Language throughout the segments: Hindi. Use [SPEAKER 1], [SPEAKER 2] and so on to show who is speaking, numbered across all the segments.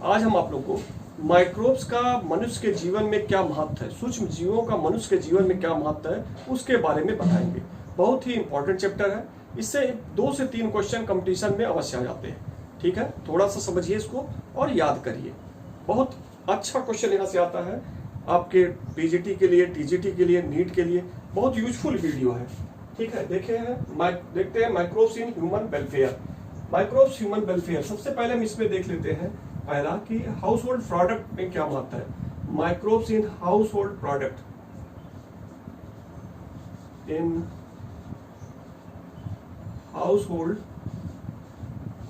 [SPEAKER 1] आज हम आप लोग को माइक्रोब्स का मनुष्य के जीवन में क्या महत्व है, सूक्ष्म जीवों का मनुष्य के जीवन में क्या महत्व है, उसके बारे में बताएंगे। बहुत ही इंपॉर्टेंट चैप्टर है। इससे 2 से 3 क्वेश्चन कंपटीशन में अवश्य आ जाते हैं। ठीक है, थोड़ा सा समझिए इसको और याद करिए। बहुत अच्छा क्वेश्चन यहाँ से आता है आपके पीजीटी के लिए, टीजीटी के लिए, नीट के लिए। बहुत यूजफुल वीडियो है। ठीक है, देखते हैं microbes in human welfare. Microbes human welfare, सबसे पहले हम इसमें देख लेते हैं पहला कि हाउस होल्ड प्रोडक्ट में क्या महत्व है। Microbes in house hold product, in house hold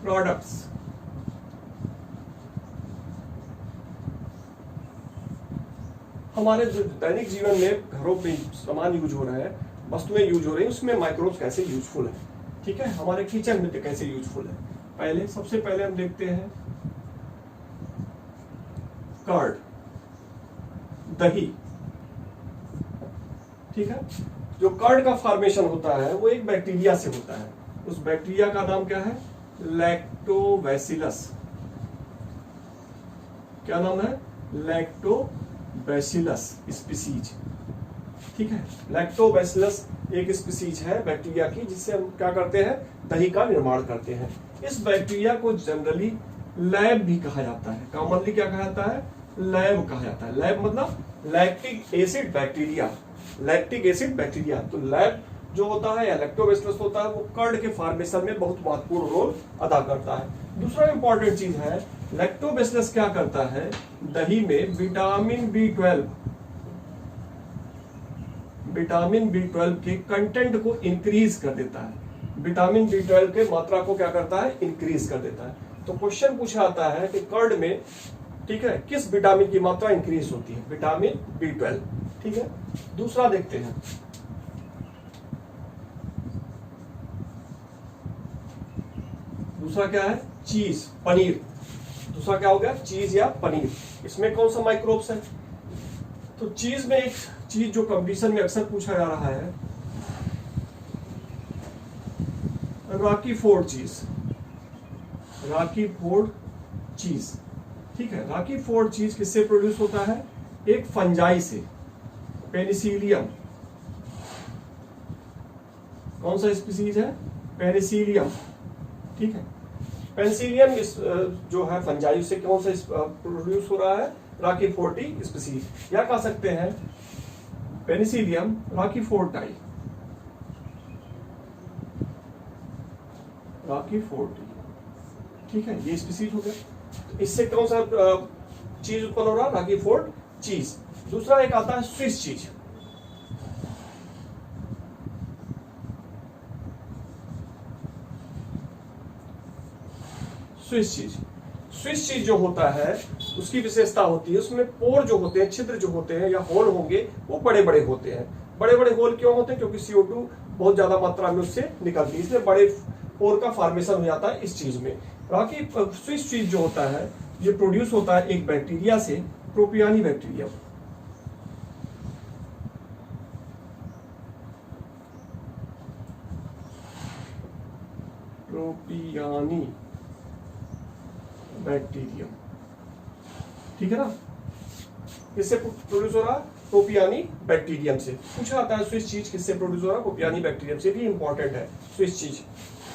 [SPEAKER 1] products. हमारे जो दैनिक जीवन में घरों में सामान यूज हो रहा है, वस्तुएं यूज हो रही है, उसमें माइक्रोब्स कैसे यूजफुल है। ठीक है, हमारे किचन में कैसे यूजफुल है। सबसे पहले हम देखते हैं कर्ड, दही। ठीक है, जो कर्ड का फॉर्मेशन होता है वो एक बैक्टीरिया से होता है। उस बैक्टीरिया का नाम क्या है? लैक्टोबैसिलस। क्या नाम है? Lactobacillus species. ठीक है, लैक्टोबैसिलस एक स्पीसीज है बैक्टीरिया की, जिससे हम क्या करते हैं? दही का निर्माण करते हैं। इस बैक्टीरिया को जनरली लैब भी कहा जाता है। कॉमनली क्या कहा जाता है? लैब कहा जाता है। लैब मतलब lactic acid bacteria. Lactic acid bacteria, तो लैब जो होता है या लैक्टोबैसिलस होता है, वो कर्ड के फॉर्मेशन में बहुत महत्वपूर्ण रोल अदा करता है। दूसरा इंपॉर्टेंट चीज है, लैक्टोबैसिलस क्या करता है? दही में विटामिन बी12 के कंटेंट को इंक्रीज कर देता है। विटामिन बी12 के मात्रा को क्या करता है? इंक्रीज कर देता है। तो क्वेश्चन पूछा आता है कि कर्ड में, ठीक है, किस विटामिन की मात्रा इंक्रीज होती है? Vitamin B12. ठीक है, दूसरा देखते हैं। दूसरा क्या है? चीज, पनीर। दूसरा क्या हो गया? चीज या पनीर। इसमें कौन सा माइक्रोब्स है? तो चीज में एक चीज जो कंपटीशन में अक्सर पूछा जा रहा है, रॉकीफोर्ड चीज। रॉकीफोर्ड चीज, ठीक है। रॉकीफोर्ड चीज किससे प्रोड्यूस होता है? एक फंजाई से, पेनिसिलियम। कौन सा स्पीसीज है? पेनिसिलियम। ठीक है, पेनिसिलियम जो है फंजाई से कौन सा प्रोड्यूस हो रहा है? रॉकीफोर्डी स्पीसीज। या कह सकते हैं पेनिसिलियम रॉकीफोर्डाई। रॉकीफोर्डी, ठीक है, ये स्पीसीज हो गया। तो इससे कौन सा चीज उत्पन्न हो रहा है? रॉकीफोर्ड चीज। दूसरा एक आता है स्विस चीज। स्विस चीज जो होता है, उसकी विशेषता होती है, उसमें पोर जो होते हैं, छिद्र जो होते हैं या होल होंगे, वो बड़े बड़े होते हैं। बड़े बड़े होल क्यों होते हैं? क्योंकि CO2 बहुत ज्यादा मात्रा में उससे निकलती है, इसलिए बड़े पोर का फॉर्मेशन हो जाता है इस चीज में। बाकी स्विस चीज जो होता है, ये प्रोड्यूस होता है एक बैक्टीरिया से, प्रोपियानी बैक्टीरिया। प्रोपियानी बैक्टीरियम, ठीक है ना। किससे प्रोड्यूस हो रहा? प्रोपियानी बैक्टीरियम से। पूछा आता है स्विस चीज किससे प्रोड्यूस हो रहा? प्रोपियानी बैक्टीरियम से। भी इंपॉर्टेंट है स्विस चीज।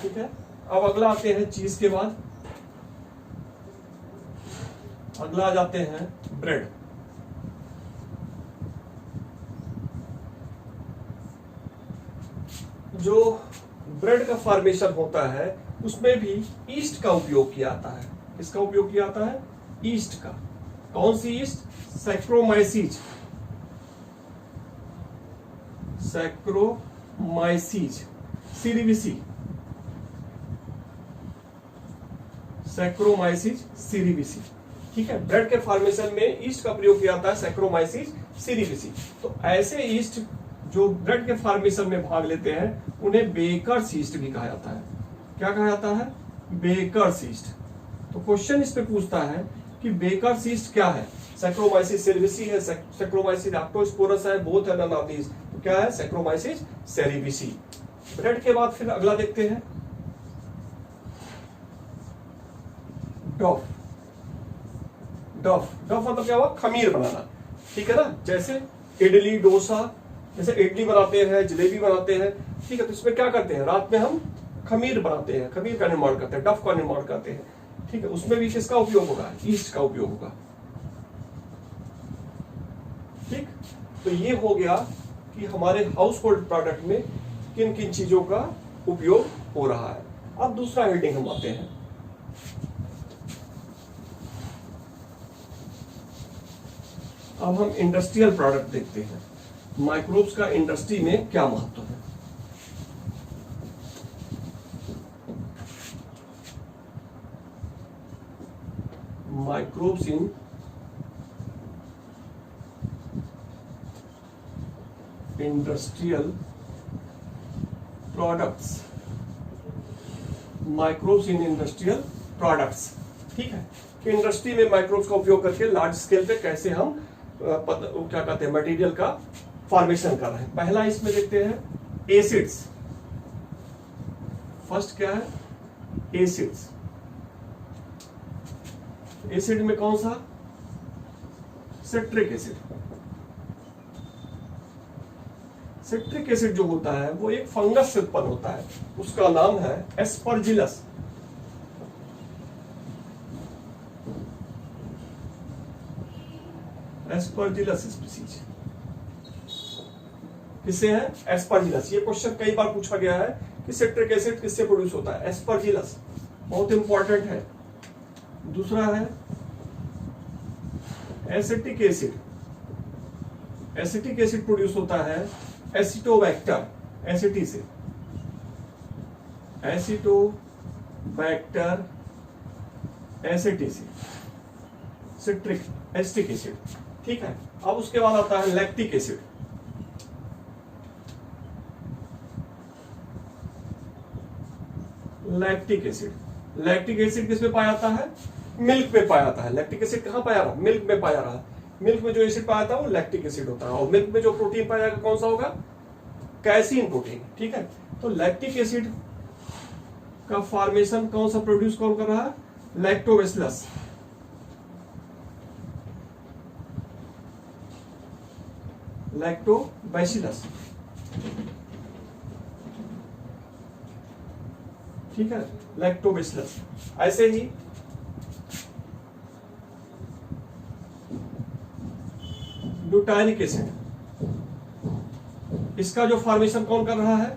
[SPEAKER 1] ठीक है, अब अगला आते हैं चीज के बाद, अगला आ जाते हैं ब्रेड। जो ब्रेड का फॉर्मेशन होता है, उसमें भी ईस्ट का उपयोग किया जाता है। किसका उपयोग किया जाता है? ईस्ट का। कौन सी ईस्ट? सैक्रोमाइसीज। सैक्रोमाइसीज, सीरीविसी। सैक्रोमाइसीज सीरीविसी, ठीक है। ब्रेड के फॉर्मेशन में ईस्ट का प्रयोग किया जाता है, सैक्रोमाइसीज सीरीविसी। तो ऐसे ईस्ट जो ब्रेड के फॉर्मेशन में भाग लेते हैं, उन्हें बेकर्स ईस्ट भी कहा जाता है। क्या कहा जाता है? Bakers east. तो क्वेश्चन इस पे पूछता है कि बेकर्स ईस्ट क्या है? सैक्रोमाइसीस सेरेविसी है, सैक्रोमाइसीस लैक्टोस्पोरस है, बोथ है, नन ऑफ दीज। तो क्या है? Saccharomyces cerevisiae. ब्रेड के बाद फिर अगला देखते हैं डॉफ। डफ, डफ मतलब क्या हुआ, खमीर बनाना, ठीक है ना। जैसे इडली डोसा, जैसे इडली बनाते हैं, जलेबी बनाते हैं, ठीक है, तो इसमें क्या करते हैं, रात में हम खमीर बनाते हैं, खमीर का निर्माण करते हैं, डफ का निर्माण करते हैं, ठीक है। उसमें भी किसका उपयोग होगा, ईस्ट का उपयोग होगा, ठीक। तो ये हो गया कि हमारे हाउस होल्ड प्रोडक्ट में किन किन चीजों का उपयोग हो रहा है। अब दूसरा हेडिंग हम आते हैं, अब हम इंडस्ट्रियल प्रोडक्ट देखते हैं, माइक्रोब्स का इंडस्ट्री में क्या महत्व है। Microbes in industrial products, microbes in industrial products, ठीक है, कि इंडस्ट्री में माइक्रोब्स का उपयोग करके लार्ज स्केल पे कैसे हम क्या कहते हैं, मटेरियल का फॉर्मेशन कर रहे हैं। पहला इसमें देखते हैं एसिड्स, फर्स्ट क्या है, एसिड्स। एसिड में कौन सा, सिट्रिक एसिड। सिट्रिक एसिड जो होता है वो एक फंगस से उत्पन्न होता है, उसका नाम है एस्परजिलस। एस्परजिलस स्पीसीज किससे है, एस्परजिलस। ये क्वेश्चन कई बार पूछा गया है कि सिट्रिक एसिड किससे प्रोड्यूस होता है, एस्परजिलस, बहुत इंपॉर्टेंट है। दूसरा है acetic acid. Acetic acid produce होता है एसिटोबैक्टर, एसिटी से, एसिटोबैक्टर एसिटी से, सिट्रिक एसिटिक एसिड, ठीक है। अब उसके बाद आता है lactic acid. Lactic acid, lactic acid किस में पाया जाता है, मिल्क में पाया जाता है। लैक्टिक एसिड कहां पाया रहा, मिल्क में पाया रहा। मिल्क में जो एसिड पाया था वो लैक्टिक एसिड होता है, और मिल्क में जो प्रोटीन पाया जाएगा कौन सा होगा, कैसीन प्रोटीन, ठीक है। तो लैक्टिक एसिड का फॉर्मेशन कौन सा प्रोड्यूस कौन कर रहा है, लैक्टोबैसिलस। लैक्टोबैसिलस, ठीक है, लैक्टोबैसिलस। ऐसे ही ब्यूटाइलिक एसिड, इसका जो फॉर्मेशन कौन कर रहा है,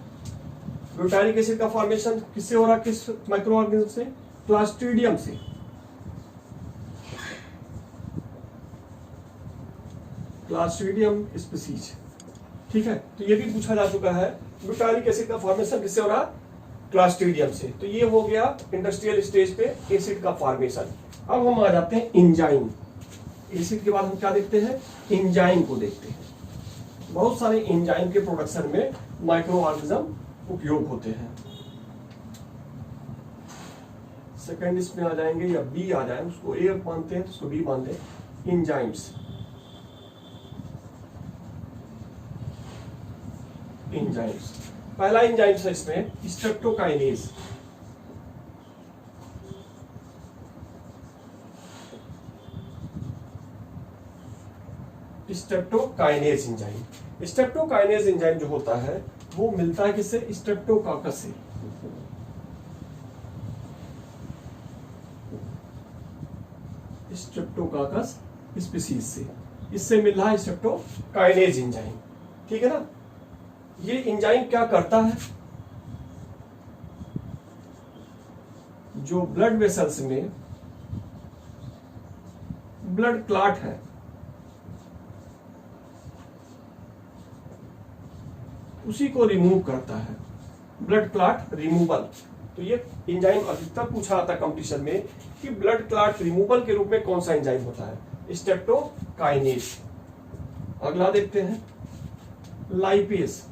[SPEAKER 1] ब्यूटाइलिक एसिड का फॉर्मेशन किससे हो रहा है, किस माइक्रो ऑर्गेनिज्म से, क्लास्ट्रीडियम से। क्लास्ट्रीडियम स्पीसीज, ठीक है। तो ये भी पूछा जा चुका है, ब्यूटाइलिक एसिड का फॉर्मेशन किससे हो रहा है, क्लास्ट्रीडियम से। तो ये हो गया इंडस्ट्रियल स्टेज पे एसिड का फॉर्मेशन। अब हम आ जाते हैं एंजाइम। एसिड के बाद हम क्या देखते हैं, एंजाइम को देखते हैं। बहुत सारे एंजाइम के प्रोडक्शन में माइक्रो ऑर्गेनिज्म उपयोग होते हैं। सेकंड इसमें आ जाएंगे या बी आ जाए, उसको ए मानते हैं तो उसको बी मान लें, एंजाइम्स। एंजाइम्स, पहला एंजाइम्स है इसमें streptokinase. Streptokinase enzyme, streptokinase enzyme जो होता है वो मिलता है किससे, स्ट्रेप्टोकाकस से। स्ट्रेप्टोकाकस स्पीसीज से, इससे मिल रहा है स्ट्रेप्टोकाइनेज एंजाइम, ठीक है ना। ये एंजाइम क्या करता है, जो ब्लड वेसल्स में ब्लड क्लॉट है, उसी को रिमूव करता है, ब्लड क्लॉट रिमूवल। तो ये एंजाइम अधिकतर पूछा जाता है कंपटीशन में कि ब्लड क्लॉट रिमूवल के रूप में कौन सा एंजाइम होता है, स्ट्रेप्टोकाइनेज। अगला देखते हैं लाइपेज।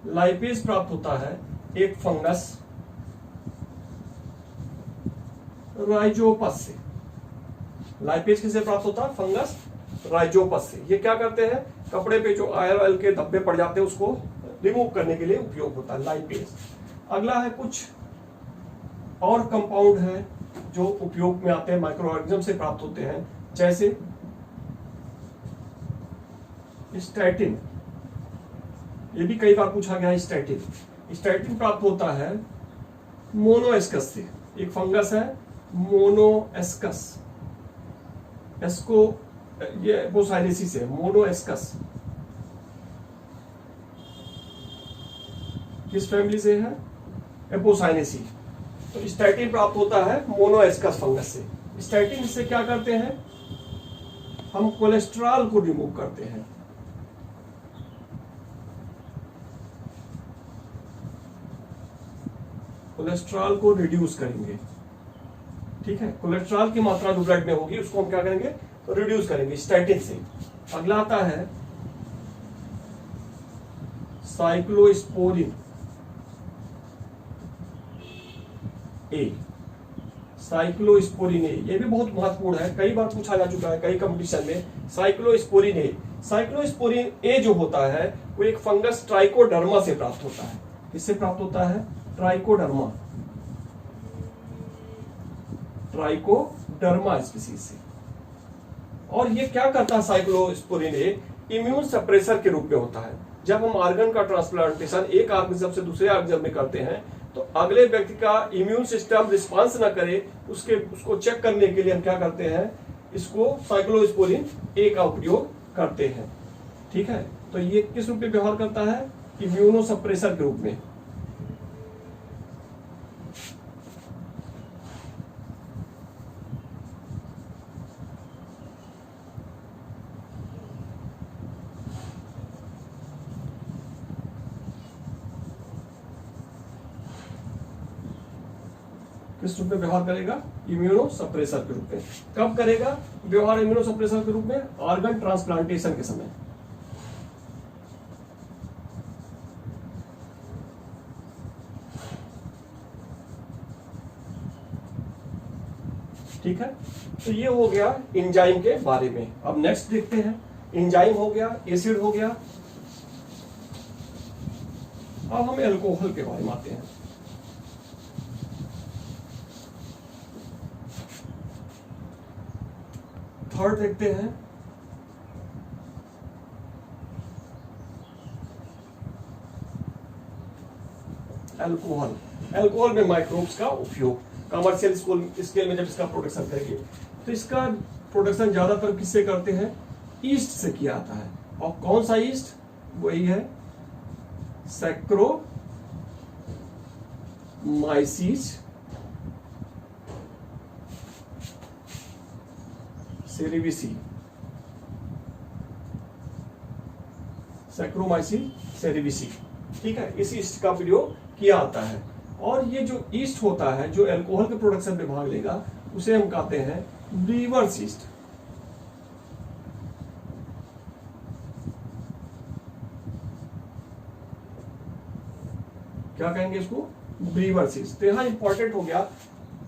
[SPEAKER 1] लाइपेज प्राप्त होता है एक फंगस राइजोपस से। लाइपेज किससे प्राप्त होता है, फंगस राइजोपस से। ये क्या करते हैं, कपड़े पे जो ऑयल के धब्बे पड़ जाते हैं उसको रिमूव करने के लिए उपयोग होता है लाइपेज। अगला है कुछ और कंपाउंड है जो उपयोग में आते हैं, माइक्रो ऑर्गेनिज्म से प्राप्त होते हैं, जैसे स्टैटिन। ये भी कई बार पूछा गया है स्टैटिन। स्टैटिन प्राप्त होता है मोनोएस्कस से। एक फंगस है मोनोएस्कस, इसको ये एपोसाइनेसी है, मोनोएस्कस। किस फैमिली से है? एपोसाइनेसी। तो स्टैटिन प्राप्त होता है मोनोएस्कस फंगस से। स्टैटिन से क्या करते हैं? हम कोलेस्ट्रॉल को रिमूव करते हैं। कोलेस्ट्रॉल को रिड्यूस करेंगे, ठीक है। कोलेस्ट्रॉल की मात्रा जो ब्लड में होगी उसको हम क्या करेंगे? तो रिड्यूस करेंगे स्टैटिन से। अगला आता है साइक्लोस्पोरिन ए। साइक्लोस्पोरिन ए ये भी बहुत महत्वपूर्ण है, कई बार पूछा जा चुका है कई कंपटीशन में। साइक्लोस्पोरिन ए, साइक्लोस्पोरिन ए जो होता है वो एक फंगस ट्राइकोडर्मा से प्राप्त होता है। किससे प्राप्त होता है? ट्राइकोडर्मा, ट्राइकोडर्मा स्पीसीज से। और ये क्या करता है? साइक्लोस्पोरिन ए इम्यून सप्रेसर के रूप में होता है। जब हम ऑर्गन का ट्रांसप्लांटेशन एक ऑर्गेनिज्म से दूसरे ऑर्गेनिज्म में करते हैं तो अगले व्यक्ति का इम्यून सिस्टम रिस्पांस ना करे उसको चेक करने के लिए हम क्या करते हैं? इसको साइक्लोस्पोरिन ए का उपयोग करते हैं, ठीक है। तो ये किस रूप में व्यवहार करता है? इम्यूनो सप्रेसर के रूप में। किस रूप में व्यवहार करेगा? इम्यूनो सप्रेसर के रूप में। कब करेगा व्यवहार इम्यूनो सप्रेसर के रूप में? ऑर्गन ट्रांसप्लांटेशन के समय। ठीक है, तो ये हो गया एंजाइम के बारे में। अब नेक्स्ट देखते हैं। एंजाइम हो गया, एसिड हो गया। अब हम अल्कोहल के बारे में आते हैं। थर्ड देखते हैं अल्कोहल। अल्कोहल में माइक्रोब्स का उपयोग कमर्शियल स्केल में जब इसका प्रोडक्शन करेंगे तो इसका प्रोडक्शन ज्यादातर किससे करते हैं? ईस्ट से किया जाता है। और कौन सा ईस्ट? वही है सैक्रोमाइसिस सेरेविसी। सैक्रोमाइसिस सेरेविसी, ठीक है। इस ईस्ट का प्रयोग किया जाता है। और ये जो ईस्ट होता है जो अल्कोहल के प्रोडक्शन में भाग लेगा उसे हम कहते हैं ब्रीवर्स ईस्ट। क्या कहेंगे इसको? Brewers east. तो यहां इंपॉर्टेंट हो गया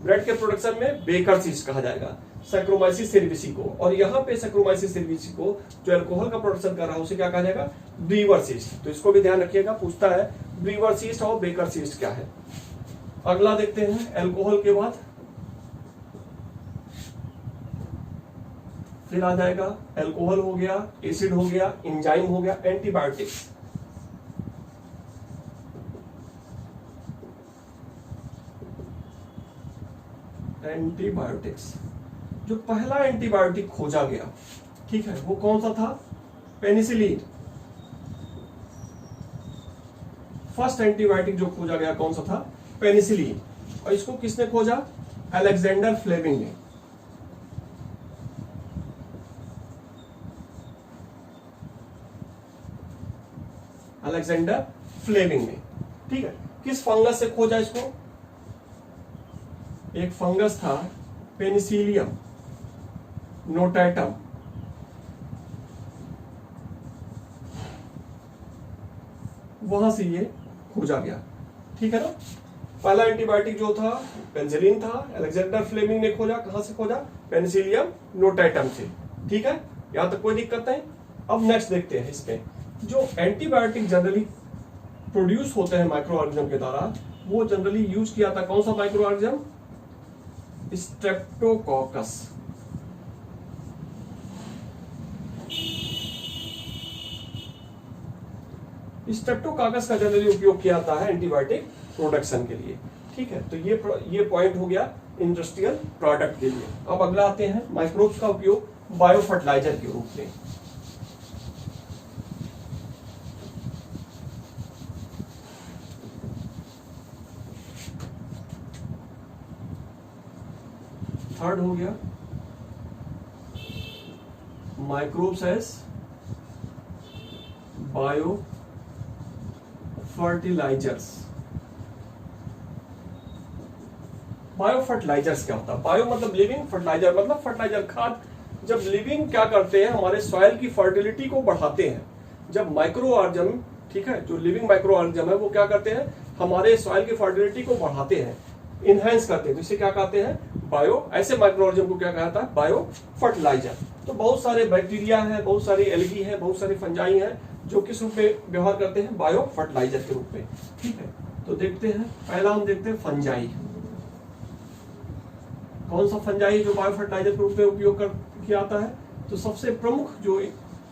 [SPEAKER 1] ब्रेड के प्रोडक्शन में बेकर्स ईस्ट कहा जाएगा सैक्रोमाइसिस सेरेविसी को। और यहां पे सैक्रोमाइसिस सेरेविसी को जो अल्कोहल का प्रोडक्शन कर रहा है उसे क्या कहा जाएगा? Brewers east. तो इसको भी ध्यान रखिएगा, पूछता है ब्रीवर्स ईस्ट और बेकर्स ईस्ट क्या है। अगला देखते हैं अल्कोहल के बाद फिर आ जाएगा अल्कोहल हो गया, एसिड हो गया, एंजाइम हो गया, एंटीबायोटिक्स। एंटीबायोटिक्स, जो पहला एंटीबायोटिक खोजा गया, ठीक है, वो कौन सा था? पेनिसिलिन। फर्स्ट एंटीबायोटिक जो खोजा गया कौन सा था? पेनिसिलिन। और इसको किसने खोजा? अलेक्जेंडर फ्लेमिंग ने। अलेक्जेंडर फ्लेमिंग ने, ठीक है। किस फंगस से खोजा इसको? एक फंगस था पेनिसिलियम नोटैटम। वहां से ये खोजा गया, ठीक है ना। पहला एंटीबायोटिक जो था पेनिसिलिन था, अलेक्जेंडर फ्लेमिंग ने खोजा। कहां से खोजा? पेनिसिलियम नोटैटम से, ठीक है। यहां तक कोई दिक्कत नहीं। अब नेक्स्ट देखते हैं इसमें जो एंटीबायोटिक जनरली प्रोड्यूस होते हैं माइक्रो ऑर्गेनिज्म के द्वारा वो जनरली यूज किया था कौन सा माइक्रो ऑर्गेनिज्म? स्ट्रेप्टोकोकस। स्ट्रेप्टोकोकस का जनरली उपयोग किया जाता है एंटीबायोटिक प्रोडक्शन के लिए। ठीक है, तो ये पॉइंट हो गया इंडस्ट्रियल प्रोडक्ट के लिए। अब अगला आते हैं माइक्रोब्स का उपयोग बायो फर्टिलाइजर के रूप में। थर्ड हो गया microbes as bio fertilisers. Bio fertilisers क्या होता है? बायो मतलब लिविंग, फर्टिलाइजर मतलब फर्टिलाइजर, खाद। जब लिविंग क्या करते हैं, हमारे सॉइल की फर्टिलिटी को बढ़ाते हैं। जब माइक्रो ऑर्गेनिज्म, ठीक है, जो लिविंग माइक्रो ऑर्गेनिज्म है वो क्या करते हैं, हमारे सॉइल की फर्टिलिटी को बढ़ाते हैं, इनहेंस करते हैं, जिसे क्या कहते हैं, बायो। ऐसे माइक्रो ऑर्गेनिज्म को क्या कहता है, बायो फर्टिलाइजर। तो बहुत सारे बैक्टीरिया है, बहुत सारे एल्गी है, बहुत सारे फंजाई है जो किस रूप में व्यवहार करते हैं, बायो फर्टिलाइजर के रूप में। ठीक है, तो देखते हैं, पहला हम देखते हैं फंजाई। कौन सा फंजाई जो बायो फर्टिलाइजर के रूप में उपयोग किया जाता है? तो सबसे प्रमुख जो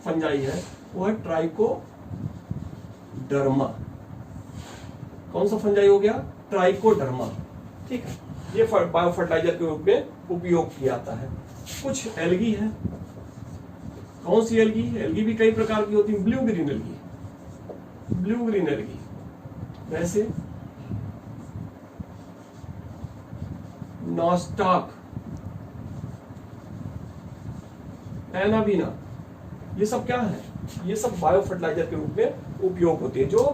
[SPEAKER 1] फंजाई है वो है ट्राइकोडर्मा। कौन सा फंजाई हो गया? ट्राइकोडर्मा। ठीक है, ये बायो फर्टिलाइजर के रूप में उपयोग किया जाता है। कुछ एल्गी है। कौन सी एल्गी? एल्गी भी कई प्रकार की होती है। Blue green algae, blue green algae, वैसे नॉस्टाक, एनाबीना, ये सब क्या है? ये सब बायो फर्टिलाइजर के रूप में उपयोग होते हैं, जो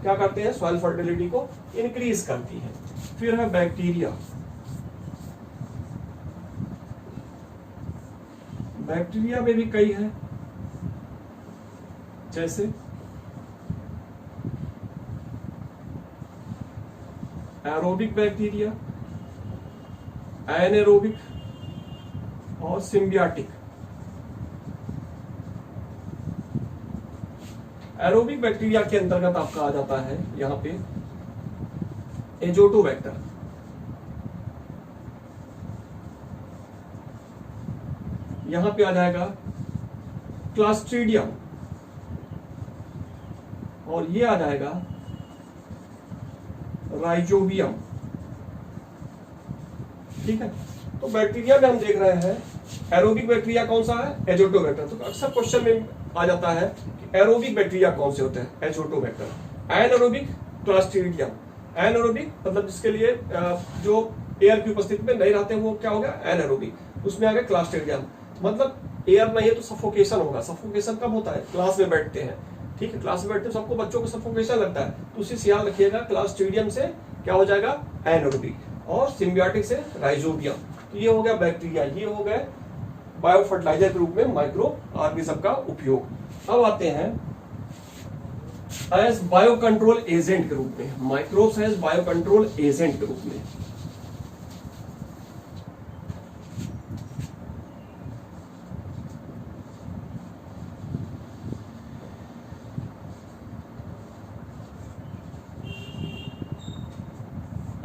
[SPEAKER 1] क्या करते हैं, सॉइल फर्टिलिटी को इंक्रीज करती है। फिर है बैक्टीरिया। बैक्टीरिया में भी कई है, जैसे एरोबिक बैक्टीरिया, एनारोबिक और सिम्बियाटिक। एरोबिक बैक्टीरिया के अंतर्गत आपका आ जाता है यहां पे एजोटोबैक्टर, यहां पे आ जाएगा क्लास्ट्रीडियम, और ये आ जाएगा राइजोबियम। ठीक है, तो बैक्टीरिया में हम देख रहे हैं एरोबिक बैक्टीरिया कौन सा है, एजोटोबैक्टर। तो अक्सर क्वेश्चन में आ जाता है कि एरोबिक बैक्टीरिया कौन से होते हैं, एजोटोबैक्टर। Anaerobic Clostridium. एनारोबिक मतलब जिसके लिए जो एयर की उपस्थिति में नहीं रहते वो क्या होगा, एनारोबिक। उसमें आ गया क्लास्ट्रीडियम, मतलब एयर नहीं है तो सफोकेशन होगा। सफोकेशन कब होता है, क्लास में बैठते हैं। ठीक है, क्लास में बैठते हैं, सबको बच्चों को सफोकेशन लगता है, तो उसी से याद रखिएगा, क्लास्ट्रीडियम से क्या हो जाएगा, एनारोबिक, और सिम्बियोटिक से राइजोबियम। तो ये हो गया बैक्टीरिया, ये हो गए बायो फर्टिलाइजर के रूप में माइक्रो ऑर्गेनिज्म का उपयोग। अब आते हैं एज बायो कंट्रोल एजेंट के रूप में, microbes as bio control agent के रूप में।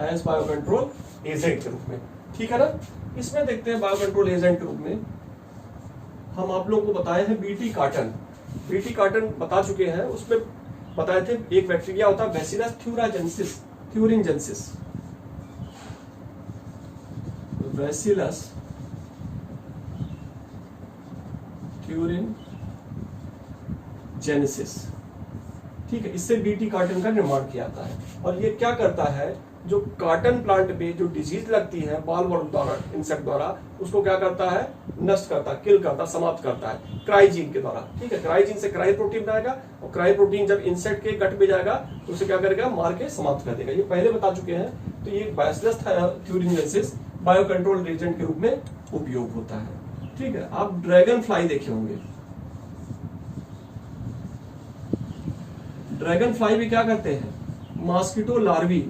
[SPEAKER 1] एज बायो कंट्रोल एजेंट के रूप में, ठीक है ना। इसमें देखते हैं बायो कंट्रोल एजेंट के रूप में हम आप लोगों को बताए हैं बीटी कार्टन। बीटी कार्टन बता चुके हैं, उसमें बताए थे एक बैक्टीरिया होता है बैसिलस थ्यूराजेंसिस, थ्यूरिनजेंसिस, बैसिलस थ्यूरिनजेंसिस। ठीक है, इससे बीटी कार्टन का निर्माण किया जाता है। और ये क्या करता है, जो कॉटन प्लांट में जो डिजीज लगती है बाल वर्म द्वारा, इंसेक्ट द्वारा, उसको क्या करता है, नष्ट करता है, किल करता, समाप्त करता है क्राइजीन के द्वारा। ठीक है, क्राइजीन से क्राई प्रोटीन बनाएगा, और क्राई प्रोटीन जब इंसेक्ट के गट में जाएगा तो उसे क्या करेगा, मार के समाप्त कर देगा। ये पहले बता चुके हैं। तो ये बैसिलस थ्यूरिनजेंसिस बायो कंट्रोल एजेंट के रूप में उपयोग होता है। ठीक है, आप ड्रैगन फ्लाई देखे होंगे। ड्रैगन फ्लाई भी क्या करते हैं, मॉस्किटो लार्वी,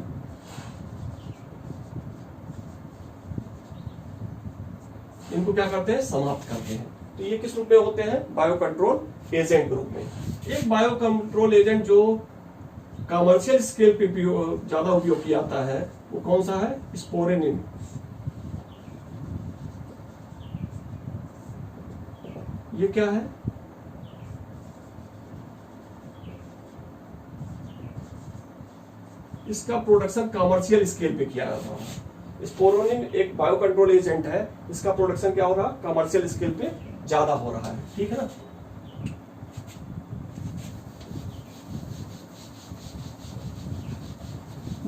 [SPEAKER 1] इनको क्या करते हैं, समाप्त करते हैं। तो ये किस रूप में होते हैं, बायो कंट्रोल एजेंट के रूप में। एक बायो कंट्रोल एजेंट जो कमर्शियल स्केल पे ज्यादा उपयोग किया जाता है वो कौन सा है? स्पोरेनिन। ये क्या है? इसका प्रोडक्शन कमर्शियल स्केल पे किया जाता है। स्पोरेनिन एक बायो कंट्रोल एजेंट है, इसका प्रोडक्शन क्या हो रहा? कमर्शियल स्केल पे ज्यादा हो रहा है, ठीक है ना।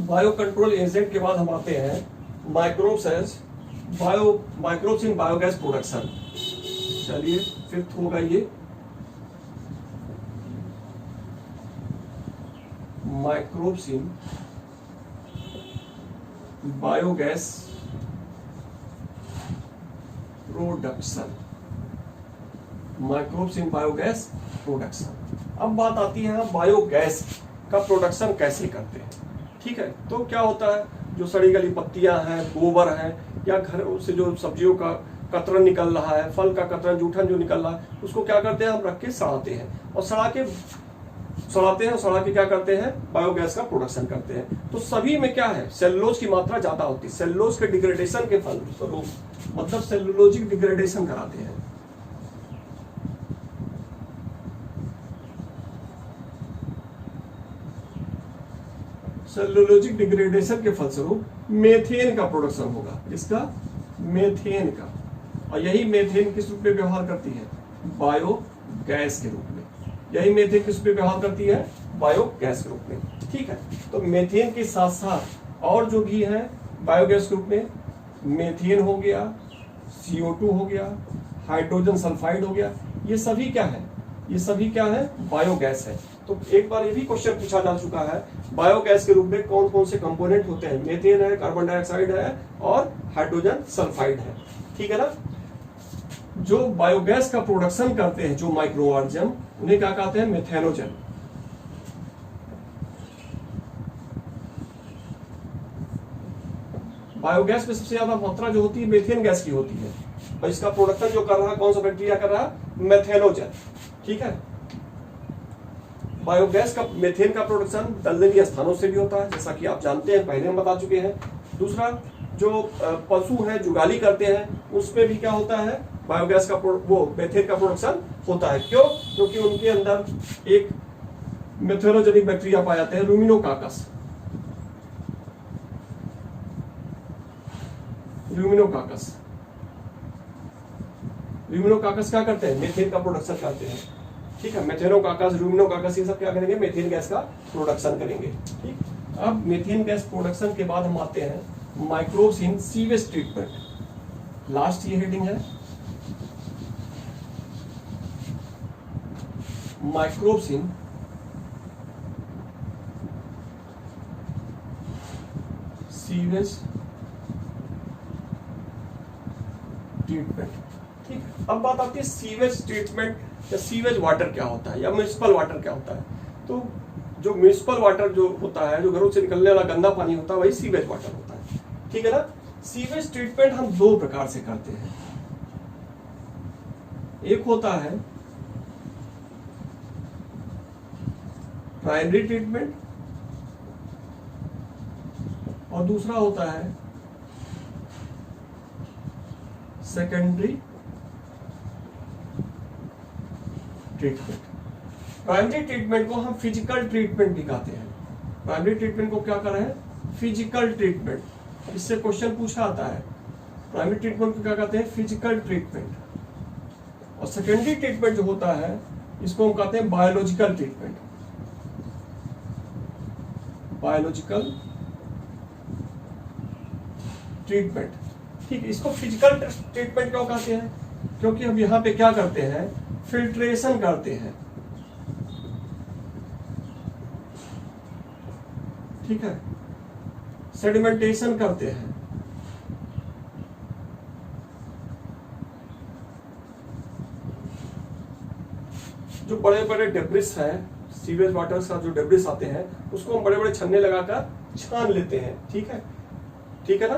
[SPEAKER 1] बायो कंट्रोल एजेंट के बाद हम आते हैं माइक्रोब्स इन बायोगैस प्रोडक्शन। चलिए फिफ्थ होगा ये microbes in biogas production. Microbes in biogas production. अब बात आती है हम बायोगैस का प्रोडक्शन कैसे करते हैं, ठीक है। तो क्या होता है, जो सड़ी गली पत्तियां हैं, गोबर है, या घर से जो सब्जियों का कतरन निकल रहा है, फल का कतरन जूठन जो निकल रहा है, उसको क्या करते हैं हम रख के सड़ाते हैं और सड़ा के क्या करते हैं? बायोगैस का प्रोडक्शन करते हैं। तो सभी में क्या है? सेलुलोज की मात्रा ज्यादा होती है। सेलुलोज के डिग्रेडेशन के फलस्वरूप, मतलब सेलुलोजिक डिग्रेडेशन कराते हैं। सेलुलोजिक डिग्रेडेशन के फलस्वरूप मेथेन का प्रोडक्शन होगा। इसका मेथेन का, और यही मेथेन किस रूप में व्यवहार करती है? बायोगैस के रूप में। यही मेथेन किस रूप में व्यवहार करती है? बायोगैस के रूप में, ठीक है। तो मेथेन के साथ साथ और जो भी है बायोगैस के रूप में, मेथेन हो गया, CO2 हो गया, हाइड्रोजन सल्फाइड हो गया, ये सभी क्या है? ये सभी क्या है? बायोगैस है। तो एक बार ये भी क्वेश्चन पूछा जा चुका है, बायोगैस के रूप में कौन कौन से कंपोनेंट होते हैं? मेथेन है, कार्बन डाइऑक्साइड है और हाइड्रोजन सल्फाइड है, ठीक है ना। जो बायोगैस का प्रोडक्शन करते हैं जो माइक्रो ऑर्गेनिज्म, उन्हें क्या कहते हैं? मेथेनोजन। बायोगैस में सबसे ज्यादा मात्रा जो होती है मेथेन गैस की होती है, और इसका प्रोडक्शन जो कर रहा है कौन सा बैक्टीरिया कर रहा है? मेथेनोजन, ठीक है। बायोगैस का, मेथेन का प्रोडक्शन दलदली स्थानों से भी होता है, जैसा कि आप जानते हैं, पहले हम बता चुके हैं। दूसरा, जो पशु है जुगाली करते हैं, उसमें भी क्या होता है? बायोगैस का वो मेथेन का प्रोडक्शन होता है। क्यों? क्योंकि उनके अंदर एक मेथेनोजेनिक बैक्टीरिया पाए जाते हैं, रूमिनोकाकस। रूमिनोकाकस क्या करते हैं? मेथेन का प्रोडक्शन करते हैं, ठीक है। मेथेनोकाकस, रूमिनोकाकस, ये सब क्या करेंगे? मेथेन गैस का प्रोडक्शन करेंगे, ठीक। अब मेथेन गैस प्रोडक्शन के बाद हम आते हैं microbes in sewage treatment. Last ये हेडिंग है, माइक्रोब्स इन सीवेज ट्रीटमेंट, ठीक है। अब बात आती है सीवेज ट्रीटमेंट या सीवेज वाटर क्या होता है, या म्युनिसिपल वाटर क्या होता है। तो जो म्युनिसिपल वाटर जो होता है, जो घरों से निकलने वाला गंदा पानी होता है, वही सीवेज वाटर होता है, ठीक है ना। सीवेज ट्रीटमेंट हम दो प्रकार से करते हैं। एक होता है प्राइमरी ट्रीटमेंट और दूसरा होता है सेकेंडरी ट्रीटमेंट। प्राइमरी ट्रीटमेंट को हम फिजिकल ट्रीटमेंट भी कहते हैं। प्राइमरी ट्रीटमेंट को क्या कर रहे हैं? Physical treatment. इससे क्वेश्चन पूछा आता है, प्राइमरी ट्रीटमेंट को क्या कहते हैं? Physical treatment. और सेकेंडरी ट्रीटमेंट जो होता है, इसको हम कहते हैं बायोलॉजिकल ट्रीटमेंट। बायोलॉजिकल ट्रीटमेंट, ठीक है। इसको फिजिकल ट्रीटमेंट क्यों कहते हैं? क्योंकि हम यहां पे क्या करते हैं? फिल्ट्रेशन करते हैं, ठीक है। सेडिमेंटेशन करते हैं, जो बड़े बड़े डेब्रिस है, सीवेज वाटर का जो डेब्रिस आते हैं, उसको हम बड़े बड़े छन्ने लगाकर छान लेते हैं, ठीक है, ठीक है ना।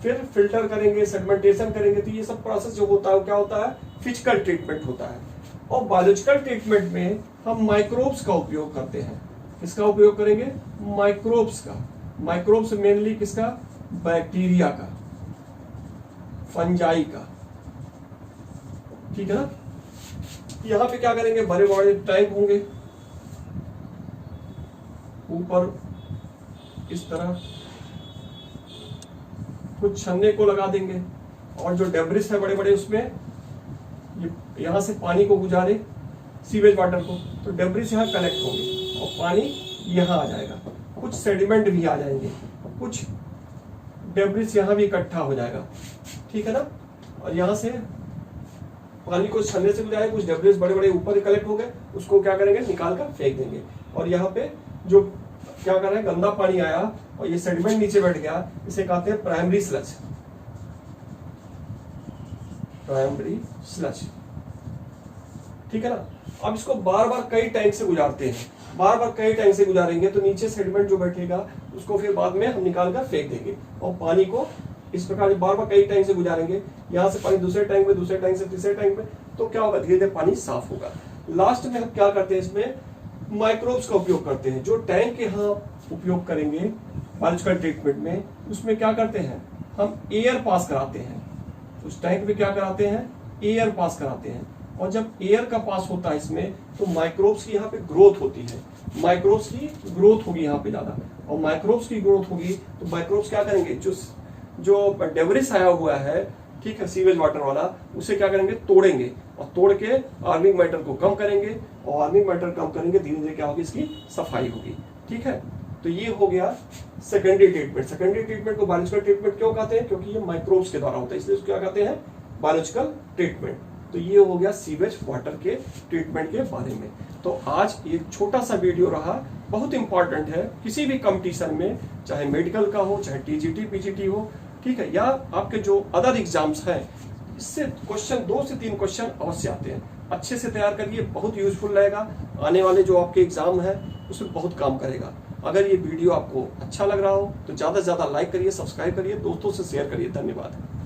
[SPEAKER 1] फिर फिल्टर करेंगे, सेगमेंटेशन करेंगे। तो ये सब प्रोसेस जो होता है वो क्या होता है? फिजिकल ट्रीटमेंट होता है। और बायोलॉजिकल ट्रीटमेंट में हम माइक्रोब्स का उपयोग करते हैं। किसका उपयोग करेंगे? माइक्रोब्स का। माइक्रोब्स मेनली किसका? बैक्टीरिया का, फंजाई का, ठीक है ना। यहां पे क्या करेंगे? बड़े बड़े टैंक होंगे ऊपर इस तरह, कुछ छन्ने को लगा देंगे और जो डेब्रिस है बड़े बड़े उसमें ये यहां से पानी को गुजारे, सीवेज वाटर को, तो डेब्रिस यहाँ कलेक्ट होंगे और पानी यहाँ आ जाएगा। कुछ सेडिमेंट भी आ जाएंगे, कुछ डेब्रिस यहाँ भी इकट्ठा हो जाएगा, ठीक है ना। और यहाँ से पानी को छन्ने से गुजारे, कुछ डेब्रिस बड़े बड़े ऊपर कलेक्ट हो गए, उसको क्या करेंगे? निकाल कर फेंक देंगे। और यहाँ पे जो क्या कर रहे हैं? गंदा पानी आया और ये सेडिमेंट नीचे बैठ गया, इसे कहते हैं प्राइमरी स्लज। प्राइमरी स्लज, ठीक है ना। अब इसको बार बार कई टैंक से गुजारते हैं, बार बार कई टैंक से गुजारेंगे तो नीचे सेडिमेंट जो बैठेगा उसको फिर बाद में हम निकाल कर फेंक देंगे। और पानी को इस प्रकार बार बार कई टैंक से गुजारेंगे, यहाँ से पानी दूसरे टैंक में, दूसरे टैंक से तीसरे टैंक में, तो क्या होगा? धीरे धीरे पानी साफ होगा। लास्ट में हम क्या करते हैं? इसमें माइक्रोब्स का उपयोग करते हैं। जो टैंक यहाँ उपयोग करेंगे बायोलॉजिकल ट्रीटमेंट में, उसमें क्या करते हैं? हम एयर पास कराते हैं। उस टैंक में क्या कराते हैं? एयर पास कराते हैं। और जब एयर का पास होता है इसमें, तो माइक्रोब्स की यहाँ पे ग्रोथ होती है, माइक्रोब्स की ग्रोथ होगी यहाँ पे ज्यादा। और माइक्रोब्स की ग्रोथ होगी तो माइक्रोब्स क्या करेंगे? जो डेब्रिस आया हुआ है, ठीक है, सीवेज वाटर वाला, उसे क्या करेंगे? तोड़ेंगे और तोड़ के आर्मिंग मैटर को कम करेंगे। और आर्मिंग मैटर कम करेंगे, धीरे धीरे क्या होगी? इसकी सफाई होगी, ठीक है। तो ये हो गया सेकेंडरी ट्रीटमेंट। सेकेंडरी ट्रीटमेंट को बायोलॉजिकल ट्रीटमेंट क्यों कहते हैं? क्योंकि ये माइक्रोब्स के द्वारा होता है, इसलिए क्या कहते हैं? Biological treatment. तो ये हो गया सीवेज वाटर के ट्रीटमेंट के बारे में। तो आज ये छोटा सा वीडियो रहा, बहुत इंपॉर्टेंट है किसी भी कंपटीशन में, चाहे मेडिकल का हो, चाहे टीजीटी पीजीटी हो, ठीक है, या आपके जो अदर एग्जाम्स हैं, इससे क्वेश्चन 2 से 3 क्वेश्चन अवश्य आते हैं। अच्छे से तैयार करिए, बहुत यूजफुल रहेगा, आने वाले जो आपके एग्जाम है उसमें बहुत काम करेगा। अगर ये वीडियो आपको अच्छा लग रहा हो तो ज्यादा से ज्यादा लाइक करिए, सब्सक्राइब करिए, दोस्तों से शेयर करिए। धन्यवाद।